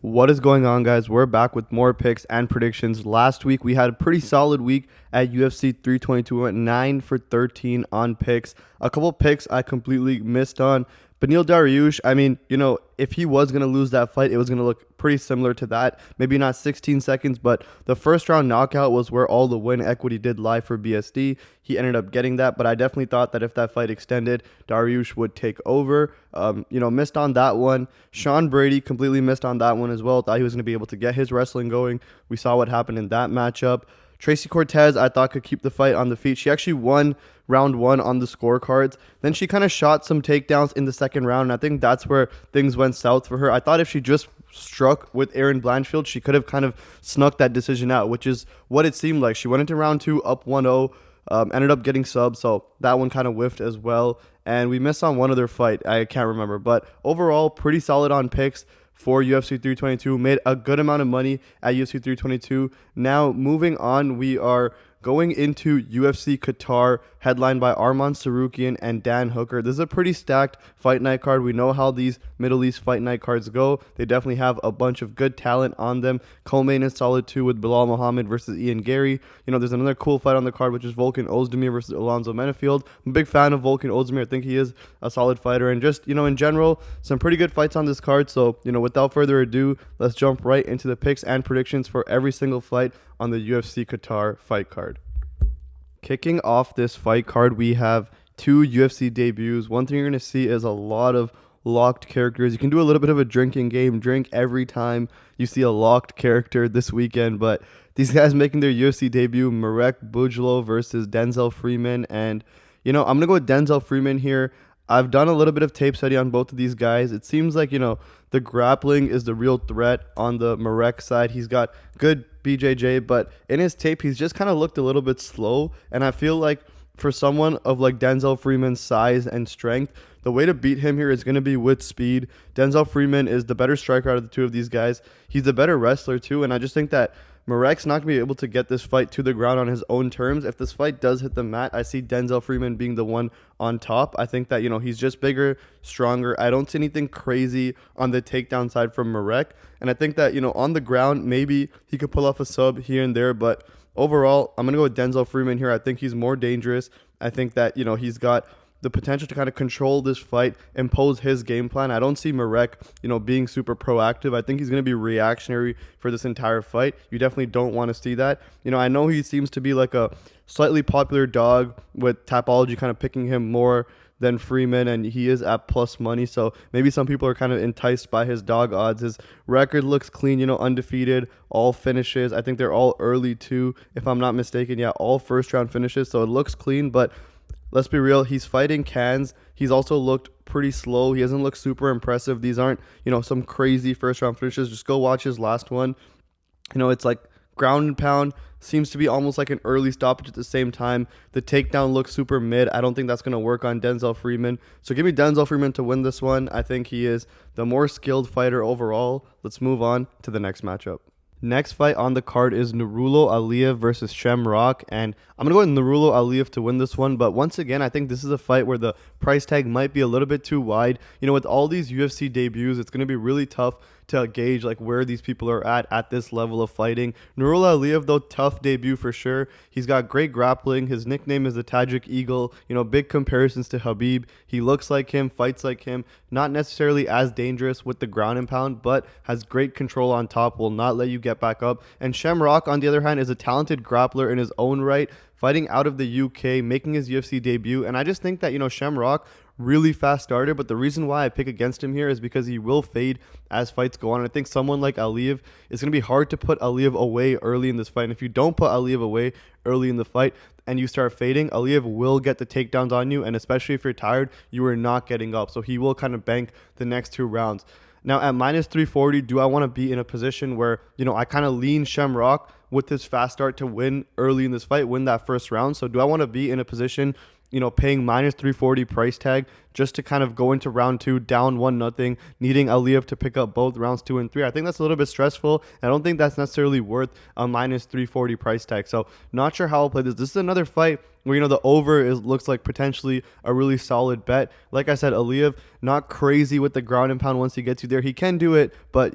What is going on, guys? We're back with more picks and predictions. Last week, we had a pretty solid week at UFC 322. We went 9 for 13 on picks. A couple picks I completely missed on. Beneil Dariush, if he was going to lose that fight, it was going to look pretty similar to that. Maybe not 16 seconds, but the first round knockout was where all the win equity did lie for BSD. He ended up getting that, but I definitely thought that if that fight extended, Dariush would take over. Missed on that one. Sean Brady completely missed on that one as well. Thought he was going to be able to get his wrestling going. We saw what happened in that matchup. Tracy Cortez, I thought, could keep the fight on the feet. She actually won round one on the scorecards. Then she kind of shot some takedowns in the second round, and I think that's where things went south for her. I thought if she just struck with Erin Blanchfield, she could have kind of snuck that decision out, which is what it seemed like. She went into round two up 1-0, ended up getting subbed, so that one kind of whiffed as well. And we missed on one other fight. I can't remember. But overall, pretty solid on picks for UFC 322. Made a good amount of money at UFC 322. Now, moving on, we are going into UFC Qatar, headlined by Arman Tsarukyan and Dan Hooker. This is a pretty stacked fight night card. We know how these Middle East fight night cards go. They definitely have a bunch of good talent on them. Co-main is solid too with Bilal Muhammad versus Ian Gary. There's another cool fight on the card, which is Volkan Ozdemir versus Alonzo Menefield. I'm a big fan of Volkan Ozdemir. I think he is a solid fighter. And just, in general, some pretty good fights on this card. So, without further ado, let's jump right into the picks and predictions for every single fight on the UFC Qatar fight card. Kicking off this fight card, we have two UFC debuts. One thing you're going to see is a lot of locked characters. You can do a little bit of a drinking game, drink every time you see a locked character this weekend, but these guys making their UFC debut, Marek Bujlo versus Denzel Freeman, and I'm going to go with Denzel Freeman here. I've done a little bit of tape study on both of these guys. It seems like, the grappling is the real threat on the Marek side. He's got good BJJ, but in his tape, he's just kind of looked a little bit slow. And I feel like for someone of like Denzel Freeman's size and strength, the way to beat him here is going to be with speed. Denzel Freeman is the better striker out of the two of these guys. He's the better wrestler too. And I just think that Marek's not going to be able to get this fight to the ground on his own terms. If this fight does hit the mat, I see Denzel Freeman being the one on top. I think that, he's just bigger, stronger. I don't see anything crazy on the takedown side from Marek. And I think that, on the ground, maybe he could pull off a sub here and there. But overall, I'm going to go with Denzel Freeman here. I think he's more dangerous. I think that, he's got the potential to kind of control this fight, impose his game plan. I don't see Marek, being super proactive. I think he's going to be reactionary for this entire fight. You definitely don't want to see that. I know he seems to be like a slightly popular dog with Tapology kind of picking him more than Freeman, and he is at plus money, so maybe some people are kind of enticed by his dog odds. His record looks clean, undefeated, all finishes. I think they're all early too, if I'm not mistaken. Yeah, all first round finishes, so it looks clean, but let's be real, he's fighting cans. He's also looked pretty slow. He doesn't look super impressive. These aren't, some crazy first round finishes. Just go watch his last one. It's like ground and pound. Seems to be almost like an early stoppage at the same time. The takedown looks super mid. I don't think that's going to work on Denzel Freeman. So give me Denzel Freeman to win this one. I think he is the more skilled fighter overall. Let's move on to the next matchup. Next fight on the card is Nurullo Aliev versus Shamrock, and I'm going to go with Nurullo Aliev to win this one, but once again, I think this is a fight where the price tag might be a little bit too wide. With all these UFC debuts, it's going to be really tough to gauge like where these people are at this level of fighting. Nurullo Aliev, though, tough debut for sure. He's got great grappling. His nickname is the Tajik Eagle. Big comparisons to Khabib. He looks like him, fights like him. Not necessarily as dangerous with the ground and pound, but has great control on top, will not let you get back up. And Shamrock, on the other hand, is a talented grappler in his own right, fighting out of the UK, making his UFC debut. And I just think that, Shamrock, really fast starter, but the reason why I pick against him here is because he will fade as fights go on. And I think someone like Aliev, it's going to be hard to put Aliev away early in this fight. And if you don't put Aliev away early in the fight and you start fading, Aliev will get the takedowns on you, and especially if you're tired, you are not getting up. So he will kind of bank the next two rounds. Now at minus 340, do I want to be in a position where, I kind of lean Shamrock with his fast start to win early in this fight, win that first round? So do I want to be in a position, paying minus 340 price tag just to kind of go into round 2 down 1-0, needing Aliev to pick up both rounds 2 and 3. I think that's a little bit stressful. I don't think that's necessarily worth a minus 340 price tag. So not sure how I'll play this. This is another fight where, the over looks like potentially a really solid bet. Like I said, Aliev, not crazy with the ground and pound once he gets you there. He can do it, but,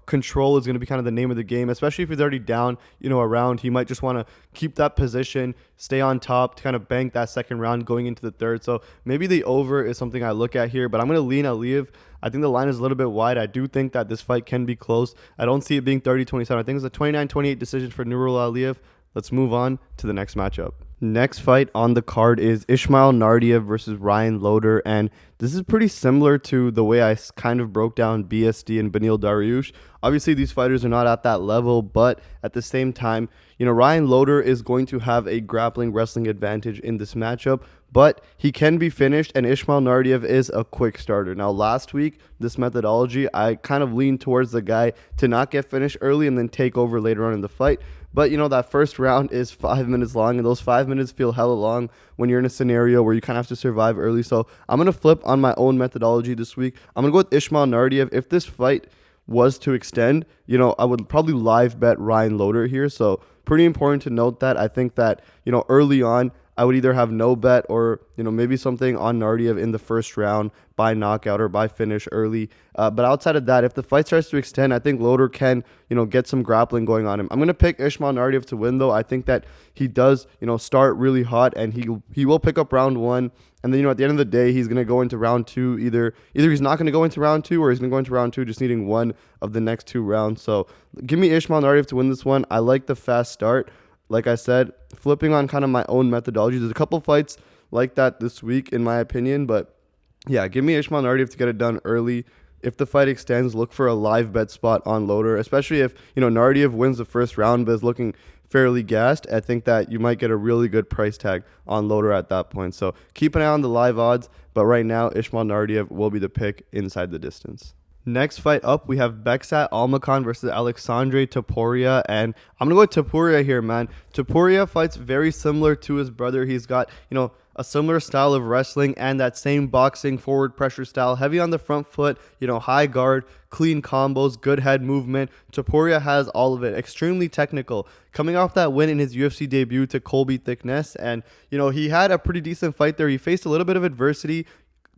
control is going to be kind of the name of the game, especially if he's already down, a round. He might just want to keep that position, stay on top to kind of bank that second round going into the third. So maybe the over is something I look at here, but I'm going to lean Aliev. I think the line is a little bit wide. I do think that this fight can be close. I don't see it being 30-27. I think it's a 29-28 decision for Nurullo Aliev. Let's move on to the next matchup. Next fight on the card is Ismail Naurdiev versus Ryan Loder, and this is pretty similar to the way I kind of broke down BSD and Beneil Dariush. Obviously, these fighters are not at that level, but at the same time, Ryan Loder is going to have a grappling wrestling advantage in this matchup, but he can be finished, and Ismail Naurdiev is a quick starter. Now, last week, this methodology, I kind of leaned towards the guy to not get finished early and then take over later on in the fight. But, that first round is 5 minutes long, and those 5 minutes feel hella long when you're in a scenario where you kind of have to survive early. So I'm going to flip on my own methodology this week. I'm going to go with Ismail Naurdiev. If this fight was to extend, I would probably live bet Ryan Loder here. So pretty important to note that. I think that, early on, I would either have no bet or, maybe something on Naurdiev in the first round by knockout or by finish early. But outside of that, if the fight starts to extend, I think Loder can, get some grappling going on him. I'm going to pick Ismail Naurdiev to win, though. I think that he does, start really hot, and he will pick up round 1. And then, at the end of the day, he's going to go into round 2. Either he's not going to go into round 2 or he's going to go into round 2 just needing one of the next 2 rounds. So give me Ismail Naurdiev to win this one. I like the fast start. Like I said, flipping on kind of my own methodology. There's a couple fights like that this week, in my opinion. But, yeah, give me Ismail Naurdiev to get it done early. If the fight extends, look for a live bet spot on Loder, especially if, Naurdiev wins the first round but is looking fairly gassed. I think that you might get a really good price tag on Loder at that point. So keep an eye on the live odds. But right now, Ismail Naurdiev will be the pick inside the distance. Next fight up, we have Bekzat Almakhan versus Aleksandre Topuria, and I'm going to go with Topuria here, man. Topuria fights very similar to his brother. He's got, a similar style of wrestling and that same boxing forward pressure style, heavy on the front foot, high guard, clean combos, good head movement. Topuria has all of it, extremely technical. Coming off that win in his UFC debut to Colby Thickness, and, he had a pretty decent fight there. He faced a little bit of adversity.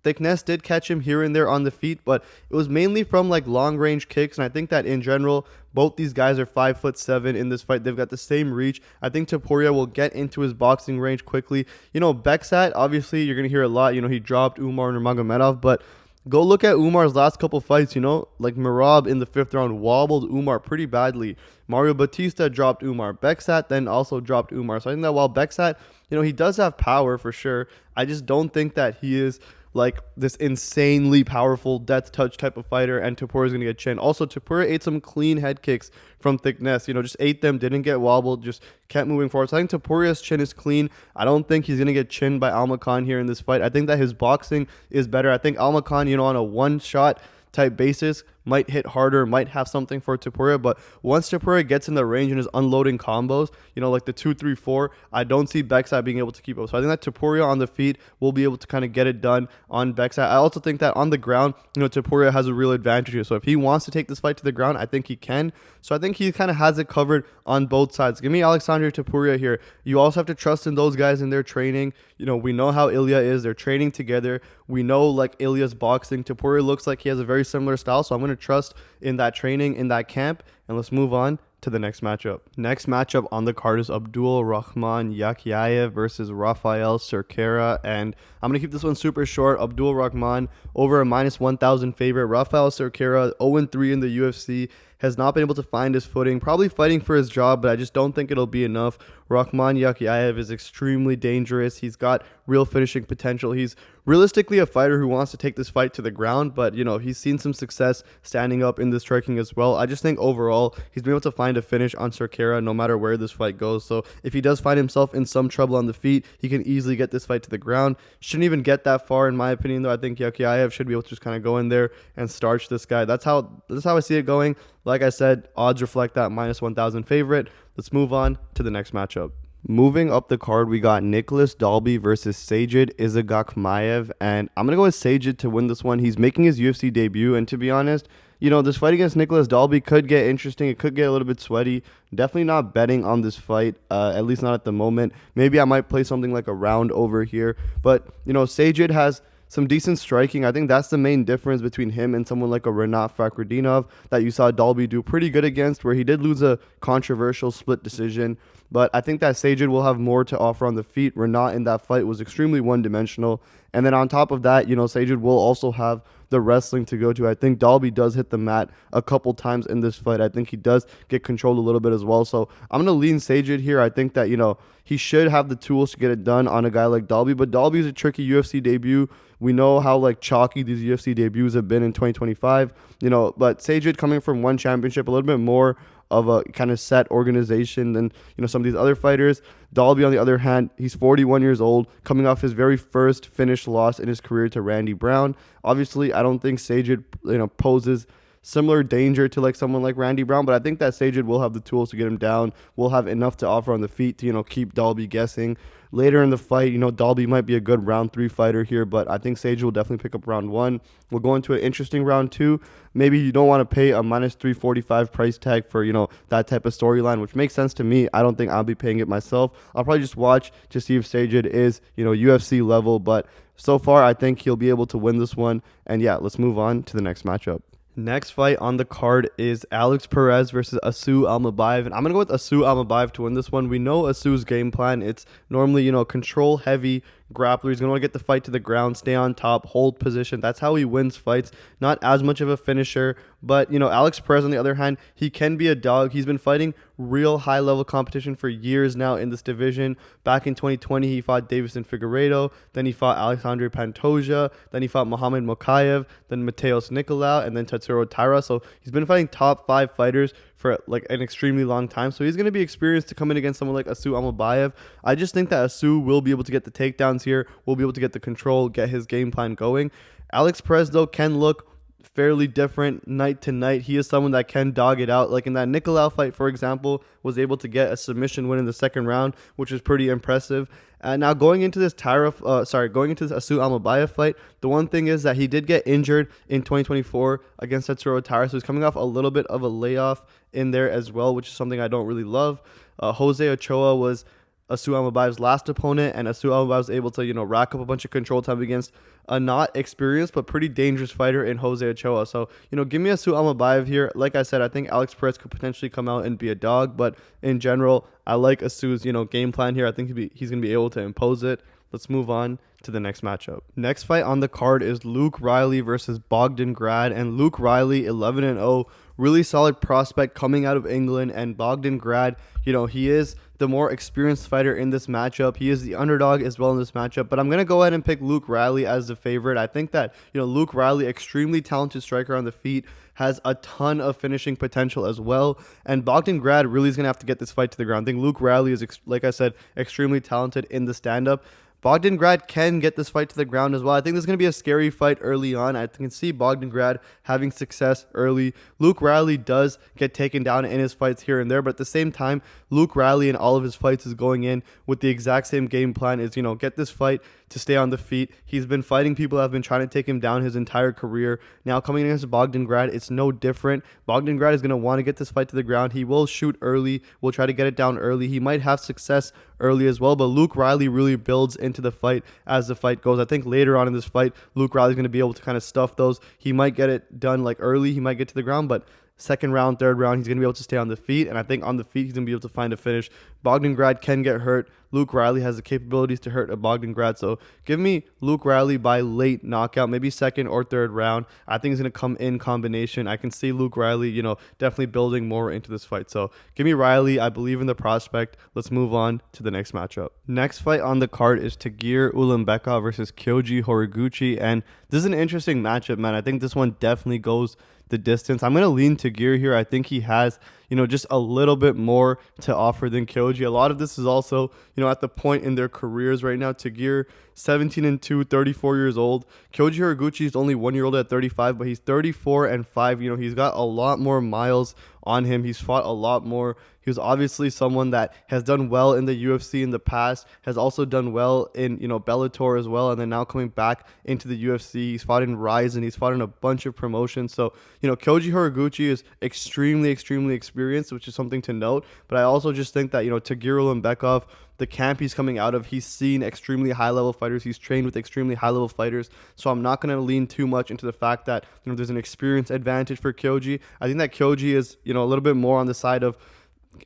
Thickness did catch him here and there on the feet, but it was mainly from long range kicks. And I think that in general, both these guys are 5'7" in this fight. They've got the same reach. I think Topuria will get into his boxing range quickly. Bekzat, obviously, you're going to hear a lot. He dropped Umar Nurmagomedov, but go look at Umar's last couple fights. Merab in the 5th round wobbled Umar pretty badly. Mario Batista dropped Umar. Bekzat then also dropped Umar. So I think that while Bekzat, he does have power for sure, I just don't think that he is this insanely powerful death touch type of fighter, and Topuria is going to get chin. Also, Topuria ate some clean head kicks from Thickness, just ate them, didn't get wobbled, just kept moving forward. So I think Topuria's chin is clean. I don't think he's going to get chinned by Almakhan here in this fight. I think that his boxing is better. I think Almakhan, on a one-shot type basis, might hit harder, might have something for Topuria, but once Topuria gets in the range and is unloading combos, like the 2-3-4, I don't see Bekzat being able to keep up. So I think that Topuria on the feet will be able to kind of get it done on Bekzat. I also think that on the ground, Topuria has a real advantage here. So if he wants to take this fight to the ground, I think he can. So I think he kind of has it covered on both sides. Give me Aleksandre Topuria here. You also have to trust in those guys in their training. We know how Ilya is. They're training together. We know Ilya's boxing. Topuria looks like he has a very similar style. So I'm going to trust in that training, in that camp. And let's move on to the next matchup. Next matchup on the card is Abdul, Rakhman, Yakhyaev versus Raffael, Cerqueira. And I'm going to keep this one super short. Abdul Rakhman over a minus 1,000 favorite. Raffael Cerqueira, 0-3 in the UFC. Has not been able to find his footing. Probably fighting for his job, but I just don't think it'll be enough. Rakhman Yakhyaev is extremely dangerous. He's got real finishing potential. He's realistically a fighter who wants to take this fight to the ground, but, he's seen some success standing up in the striking as well. I just think overall, he's been able to find a finish on Cerqueira no matter where this fight goes. So if he does find himself in some trouble on the feet, he can easily get this fight to the ground. Shouldn't even get that far, in my opinion, though. I think Yakhyaev should be able to just kind of go in there and starch this guy. That's how I see it going. Like I said, odds reflect that minus 1,000 favorite. Let's move on to the next matchup. Moving up the card, we got Nicolas Dalby versus Saygid Izagakhmaev, and I'm going to go with Saygid to win this one. He's making his UFC debut, and to be honest, this fight against Nicolas Dalby could get interesting. It could get a little bit sweaty. Definitely not betting on this fight, at least not at the moment. Maybe I might play something like a round over here, but, Saygid has some decent striking. I think that's the main difference between him and someone like a Renat Fakhretdinov that you saw Dalby do pretty good against, where he did lose a controversial split decision. But I think that Saygid will have more to offer on the feet. Renat in that fight was extremely one-dimensional. And then on top of that, Saygid will also have the wrestling to go to. I think Dalby does hit the mat a couple times in this fight. I think he does get controlled a little bit as well. So I'm going to lean Saygid here. I think that, he should have the tools to get it done on a guy like Dalby. But Dalby's a tricky UFC debut. We know how chalky these UFC debuts have been in 2025. But Saygid coming from one championship, a little bit more of a kind of set organization than some of these other fighters. Dalby, on the other hand, he's 41 years old, coming off his very first finished loss in his career to Randy Brown. Obviously, I don't think Saygid poses similar danger to someone like Randy Brown, but I think that Saygid will have the tools to get him down, will have enough to offer on the feet to keep Dalby guessing. Later in the fight, Dalby might be a good round 3 fighter here, but I think Saygid will definitely pick up round 1. We'll go into an interesting round 2. Maybe you don't want to pay a minus 345 price tag for that type of storyline, which makes sense to me. I don't think I'll be paying it myself. I'll probably just watch to see if Saygid is UFC level, but so far I think he'll be able to win this one. And yeah, let's move on to the next matchup. Next fight on the card is Alex Perez versus Asu Almabayev, and I'm going to go with Asu Almabayev to win this one. We know Asu's game plan. It's normally, control heavy grappler. He's going to want to get the fight to the ground, stay on top, hold position. That's how he wins fights. Not as much of a finisher, but, Alex Perez, on the other hand, he can be a dog. He's been fighting real high-level competition for years now in this division. Back in 2020, he fought Davison Figueiredo. Then he fought Alexandre Pantoja. Then he fought Mohamed Mokaev. Then Mateos Nicolau. And then Tatsuro Taira. So he's been fighting top 5 fighters for an extremely long time. So he's going to be experienced to come in against someone like Asu Almabayev. I just think that Asu will be able to get the takedowns here, will be able to get the control, get his game plan going. Alex Perez, though, can look fairly different night to night. He is someone that can dog it out. Like in that Nicolau fight, for example, was able to get a submission win in the second round, which is pretty impressive. And now going into this Asu Almabayev fight, the one thing is that he did get injured in 2024 against Tatsuro Taira, so he's coming off a little bit of a layoff in there as well, which is something I don't really love. Jose Ochoa was Asu Almabayev's last opponent, and Asu Almabayev was able to, rack up a bunch of control time against a not experienced but pretty dangerous fighter in Jose Ochoa. So, give me Asu Almabayev here. Like I said, I think Alex Perez could potentially come out and be a dog, but in general, I like Asu's, game plan here. I think he's going to be able to impose it. Let's move on to the next matchup. Next fight on the card is Luke Riley versus Bogdan Grad, and Luke Riley 11-0, really solid prospect coming out of England, and Bogdan Grad, he is the more experienced fighter in this matchup. He is the underdog as well in this matchup, but I'm going to go ahead and pick Luke Riley as the favorite. I think that, Luke Riley, extremely talented striker on the feet, has a ton of finishing potential as well, and Bogdan Grad really is going to have to get this fight to the ground. I think Luke Riley is, like I said, extremely talented in the stand-up. Bogdan Grad can get this fight to the ground as well. I think this is going to be a scary fight early on. I can see Bogdan Grad having success early. Luke Riley does get taken down in his fights here and there, but at the same time, Luke Riley in all of his fights is going in with the exact same game plan, is, get this fight to stay on the feet. He's been fighting people that have been trying to take him down his entire career. Now coming against Bogdan Grad, it's no different. Bogdan Grad is going to want to get this fight to the ground. He will shoot early, will try to get it down early. He might have success early as well, but Luke Riley really builds into the fight as the fight goes. I think later on in this fight, Luke Riley is going to be able to kind of stuff those. He might get it done early. He might get to the ground, but second round, third round, he's going to be able to stay on the feet, and I think on the feet, he's going to be able to find a finish. Bogdan Grad can get hurt. Luke Riley has the capabilities to hurt a Bogdan Grad, so give me Luke Riley by late knockout, maybe second or third round. I think he's going to come in combination. I can see Luke Riley, definitely building more into this fight, so give me Riley. I believe in the prospect. Let's move on to the next matchup. Next fight on the card is Tagir Ulanbekov versus Kyoji Horiguchi, and this is an interesting matchup, man. I think this one definitely goes the distance. I'm going to lean Tagir here. I think he has, just a little bit more to offer than Kyoji. A lot of this is also, at the point in their careers right now. Tagir, 17-2, 34 years old. Kyoji Horiguchi is only 1 year old at 35, but he's 34-5. He's got a lot more miles on him. He's fought a lot more. He was obviously someone that has done well in the UFC in the past, has also done well in, Bellator as well, and then now coming back into the UFC. He's fought in Rise, and he's fought in a bunch of promotions. So, Kyoji Horiguchi is extremely, extremely experienced, which is something to note. But I also just think that, Tagir Ulanbekov, the camp he's coming out of, he's seen extremely high-level fighters. He's trained with extremely high-level fighters. So I'm not going to lean too much into the fact that, there's an experience advantage for Kyoji. I think that Kyoji is, a little bit more on the side of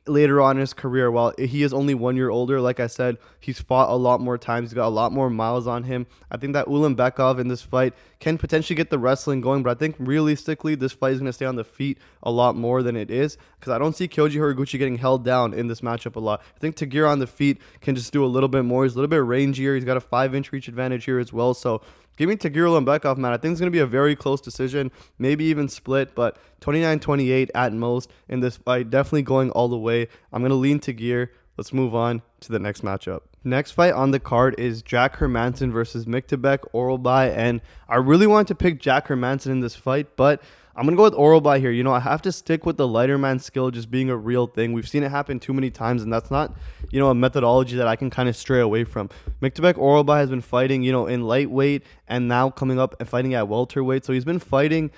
later on in his career. While he is only 1 year older, like I said, he's fought a lot more times. He's got a lot more miles on him. I think that Ulanbekov in this fight can potentially get the wrestling going, but I think realistically this fight is going to stay on the feet a lot more than it is, because I don't see Kyoji Horiguchi getting held down in this matchup a lot. I think Tagir on the feet can just do a little bit more. He's a little bit rangier. He's got a 5-inch reach advantage here as well. So give me Tagir Ulanbekov, man. I think it's going to be a very close decision, maybe even split, but 29-28 at most in this fight. Definitely going all the way. I'm going to lean Tagir. Let's move on to the next matchup. Next fight on the card is Jack Hermansson versus Myktabek Orolbai, and I really wanted to pick Jack Hermansson in this fight, but I'm going to go with Orolbai here. I have to stick with the lighter man skill just being a real thing. We've seen it happen too many times, and that's not, a methodology that I can kind of stray away from. Myktabek Orolbai has been fighting, in lightweight and now coming up and fighting at welterweight. So he's been fighting,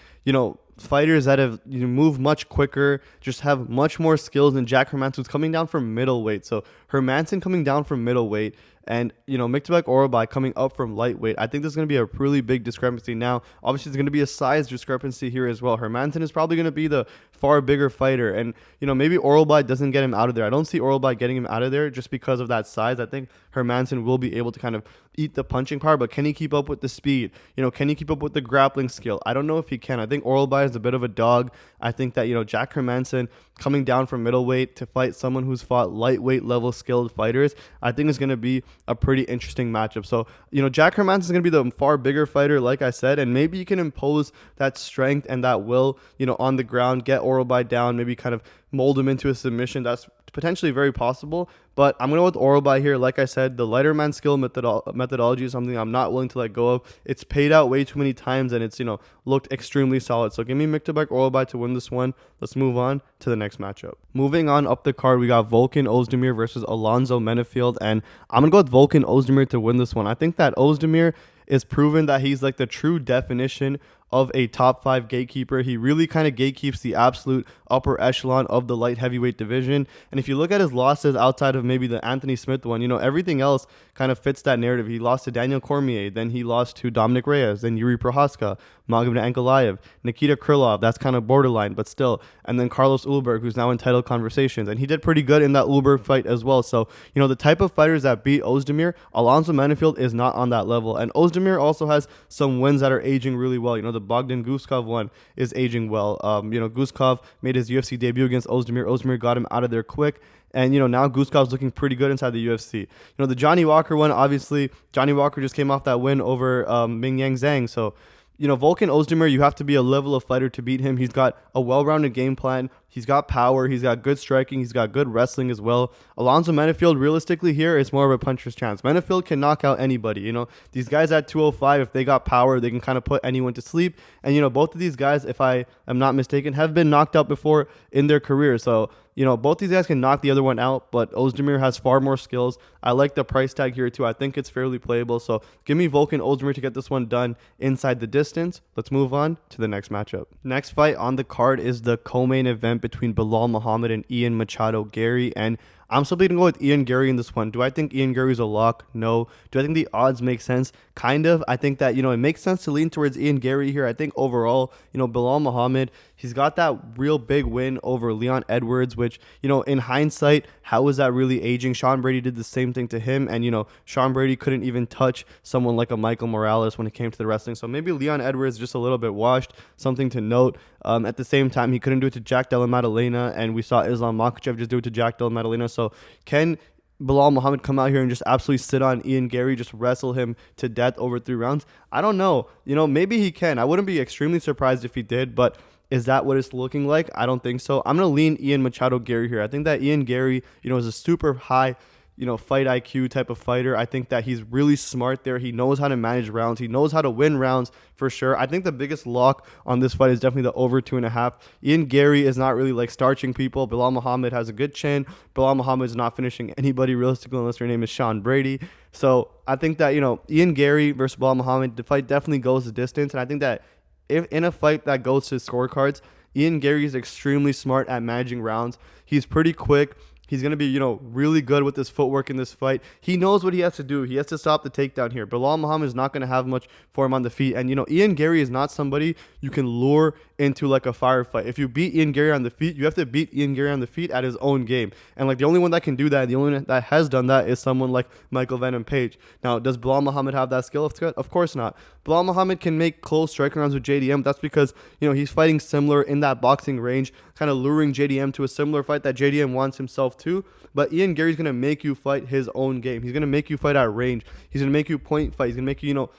fighters that have moved much quicker, just have much more skills than Jack Hermansson, who's coming down from middleweight. So Hermansson coming down from middleweight, and, Myktabek Orolbai coming up from lightweight. I think there's going to be a really big discrepancy. Now, obviously, there's going to be a size discrepancy here as well. Hermansson is probably going to be the far bigger fighter, and, maybe Orolbai doesn't get him out of there. I don't see Orolbai getting him out of there just because of that size. I think Hermansson will be able to kind of eat the punching power, but can he keep up with the speed? Can he keep up with the grappling skill? I don't know if he can. I think Orolbai is a bit of a dog. I think that, Jack Hermansson coming down from middleweight to fight someone who's fought lightweight level skilled fighters, I think is going to be a pretty interesting matchup. So, Jack Hermansson is going to be the far bigger fighter, like I said, and maybe you can impose that strength and that will, on the ground, get Orolbai down, maybe kind of mold him into a submission. That's potentially very possible, but I'm going to go with Orolbai here. Like I said, the lighter man skill methodology is something I'm not willing to let go of. It's paid out way too many times, and it's, looked extremely solid. So give me Myktabek Orolbai to win this one. Let's move on to the next matchup. Moving on up the card, we got Volkan Ozdemir versus Alonzo Menefield, and I'm going to go with Volkan Ozdemir to win this one. I think that Ozdemir is proven that he's like the true definition of a top 5 gatekeeper. He really kind of gatekeeps the absolute upper echelon of the light heavyweight division. And if you look at his losses outside of maybe the Anthony Smith one, everything else kind of fits that narrative. He lost to Daniel Cormier, then he lost to Dominic Reyes, then Yuri Prohaska, Magomed Ankalaev, Nikita Krylov, that's kind of borderline, but still. And then Carlos Ulberg, who's now in title conversations. And he did pretty good in that Ulberg fight as well. So, the type of fighters that beat Ozdemir, Alonzo Menefield is not on that level. And Ozdemir also has some wins that are aging really well. The Bogdan Guskov one is aging well. Guskov made his UFC debut against Ozdemir. Ozdemir got him out of there quick. And, now Guskov's looking pretty good inside the UFC. The Johnny Walker one, obviously, Johnny Walker just came off that win over Ming Yang Zhang. So, Volkan Ozdemir, you have to be a level of fighter to beat him. He's got a well-rounded game plan. He's got power. He's got good striking. He's got good wrestling as well. Alonzo Menefield, realistically here, it's more of a puncher's chance. Menefield can knock out anybody. These guys at 205, if they got power, they can kind of put anyone to sleep. And, both of these guys, if I am not mistaken, have been knocked out before in their career. So, both these guys can knock the other one out, but Ozdemir has far more skills. I like the price tag here too. I think it's fairly playable. So give me Volkan Ozdemir to get this one done inside the distance. Let's move on to the next matchup. Next fight on the card is the co-main event between Bilal Muhammad and Ian Machado Gary, and I'm still going to go with Ian Gary in this one. Do I think Ian Gary is a lock? No. Do I think the odds make sense? Kind of. I think that, it makes sense to lean towards Ian Gary here. I think overall, Bilal Muhammad, he's got that real big win over Leon Edwards, which, in hindsight, how was that really aging? Sean Brady did the same thing to him, and, Sean Brady couldn't even touch someone like a Michael Morales when it came to the wrestling. So maybe Leon Edwards just a little bit washed, something to note. At the same time, he couldn't do it to Jack Della Maddalena, and we saw Islam Makhachev just do it to Jack Della Maddalena. So can Bilal Muhammad come out here and just absolutely sit on Ian Gary, just wrestle him to death over 3 rounds? I don't know. Maybe he can. I wouldn't be extremely surprised if he did, but Is that what it's looking like? I don't think so. I'm going to lean Ian Machado Gary here. I think that Ian Gary, is a super high fight IQ type of fighter. I think that he's really smart there. He knows how to manage rounds. He knows how to win rounds for sure. I think the biggest lock on this fight is definitely the over 2.5. Ian Gary is not really like starching people. Bilal Muhammad has a good chin. Bilal Muhammad is not finishing anybody realistically unless your name is Sean Brady. So I think that, Ian Gary versus Bilal Muhammad, the fight definitely goes the distance. And I think that if in a fight that goes to scorecards, Ian Gary is extremely smart at managing rounds. He's pretty quick. He's going to be, really good with his footwork in this fight. He knows what he has to do. He has to stop the takedown here. Bilal Muhammad is not going to have much for him on the feet. And, Ian Gary is not somebody you can lure into like a firefight. If you beat Ian Gary on the feet, you have to beat Ian Gary on the feet at his own game. And like the only one that can do that, the only one that has done that is someone like Michael Venom Page. Now, does Bilal Muhammad have that skill? Of course not. Bilal Muhammad can make close striking rounds with JDM. That's because, he's fighting similar in that boxing range, kind of luring JDM to a similar fight that JDM wants himself to. But Ian Gary's going to make you fight his own game. He's going to make you fight at range. He's going to make you point fight. He's going to make you,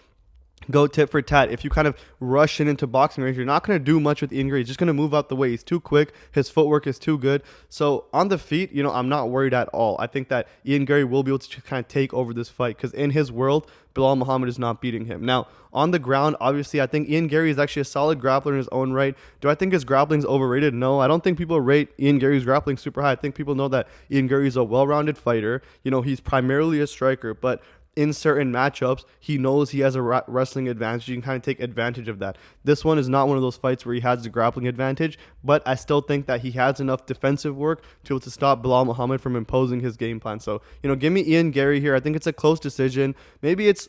go tit for tat. If you kind of rush into boxing range, you're not going to do much with Ian Gary. He's just going to move out the way. He's too quick. His footwork is too good. So on the feet, I'm not worried at all. I think that Ian Gary will be able to kind of take over this fight because in his world, Bilal Muhammad is not beating him. Now, on the ground, obviously, I think Ian Gary is actually a solid grappler in his own right. Do I think his grappling is overrated? No, I don't think people rate Ian Gary's grappling super high. I think people know that Ian Gary is a well-rounded fighter. He's primarily a striker, but in certain matchups, he knows he has a wrestling advantage. You can kind of take advantage of that. This one is not one of those fights where he has the grappling advantage, but I still think that he has enough defensive work to be able to stop Bilal Muhammad from imposing his game plan. So, give me Ian Gary here. I think it's a close decision. Maybe it's,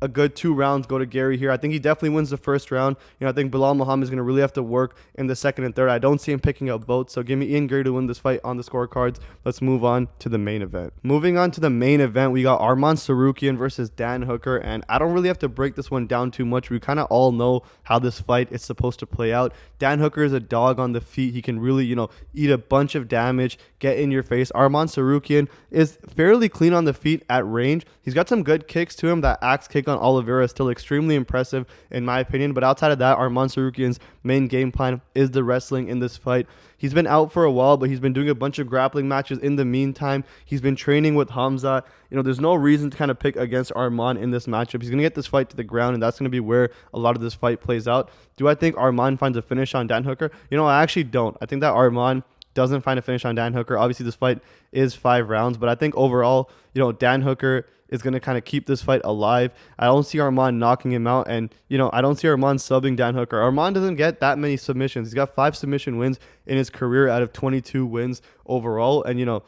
a good 2 rounds go to Gary here. I think he definitely wins the first round. I think Bilal Muhammad is going to really have to work in the second and third. I don't see him picking up both. So give me Ian Gary to win this fight on the scorecards. Let's move on to the main event. Moving on to the main event, we got Arman Tsarukyan versus Dan Hooker. And I don't really have to break this one down too much. We kind of all know how this fight is supposed to play out. Dan Hooker is a dog on the feet. He can really, eat a bunch of damage, get in your face. Arman Tsarukyan is fairly clean on the feet at range. He's got some good kicks to him. That axe kick on Oliveira is still extremely impressive in my opinion, but outside of that, Arman Tsarukyan's main game plan is the wrestling in this fight. He's been out for a while, but he's been doing a bunch of grappling matches in the meantime. He's been training with Hamza. There's no reason to kind of pick against Arman in this matchup. He's going to get this fight to the ground, and that's going to be where a lot of this fight plays out. Do I think Arman finds a finish on Dan Hooker? I actually don't. I think that Arman doesn't find a finish on Dan Hooker. Obviously, this fight is 5 rounds, but I think overall, Dan Hooker is going to kind of keep this fight alive. I don't see Arman knocking him out, and, I don't see Arman subbing Dan Hooker. Arman doesn't get that many submissions. He's got 5 submission wins in his career out of 22 wins overall, and,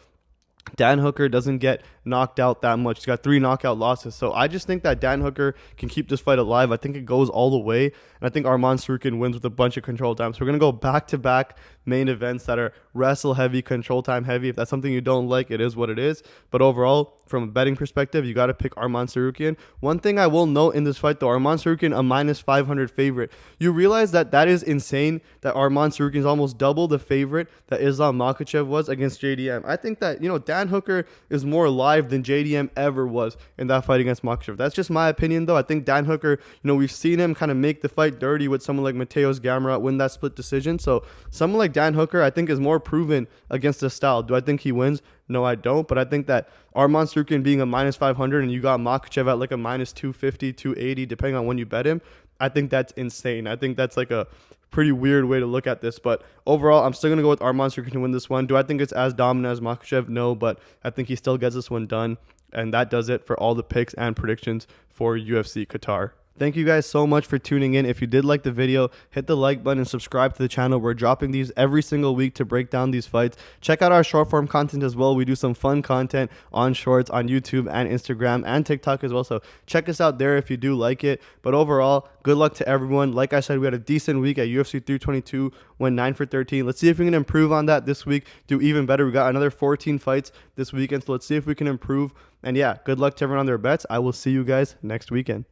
Dan Hooker doesn't get knocked out that much. He's got 3 knockout losses. So I just think that Dan Hooker can keep this fight alive. I think it goes all the way. And I think Arman Tsarukyan wins with a bunch of control time. So we're going to go back-to-back main events that are wrestle heavy, control time heavy. If that's something you don't like, it is what it is. But overall, from a betting perspective, you got to pick Arman Tsarukyan. One thing I will note in this fight, though, Arman Tsarukyan, a minus 500 favorite. You realize that is insane, that Arman Tsarukyan is almost double the favorite that Islam Makhachev was against JDM. I think that, Dan Hooker is more live than JDM ever was in that fight against Makhachev. That's just my opinion, though. I think Dan Hooker, we've seen him kind of make the fight dirty with someone like Mateos Gamrot, win that split decision. So someone like Dan Hooker, I think, is more proven against this style. Do I think he wins? No, I don't. But I think that Arman Tsarukyan being a minus 500 and you got Makhachev at like a minus 250, 280, depending on when you bet him, I think that's insane. I think that's like a pretty weird way to look at this. But overall, I'm still going to go with Arman Tsarukyan to win this one. Do I think it's as dominant as Makhachev? No, but I think he still gets this one done. And that does it for all the picks and predictions for UFC Qatar. Thank you guys so much for tuning in. If you did like the video, hit the like button and subscribe to the channel. We're dropping these every single week to break down these fights. Check out our short form content as well. We do some fun content on shorts on YouTube and Instagram and TikTok as well. So check us out there if you do like it. But overall, good luck to everyone. Like I said, we had a decent week at UFC 322, went 9 for 13. Let's see if we can improve on that this week, do even better. We got another 14 fights this weekend, so let's see if we can improve. And yeah, good luck to everyone on their bets. I will see you guys next weekend.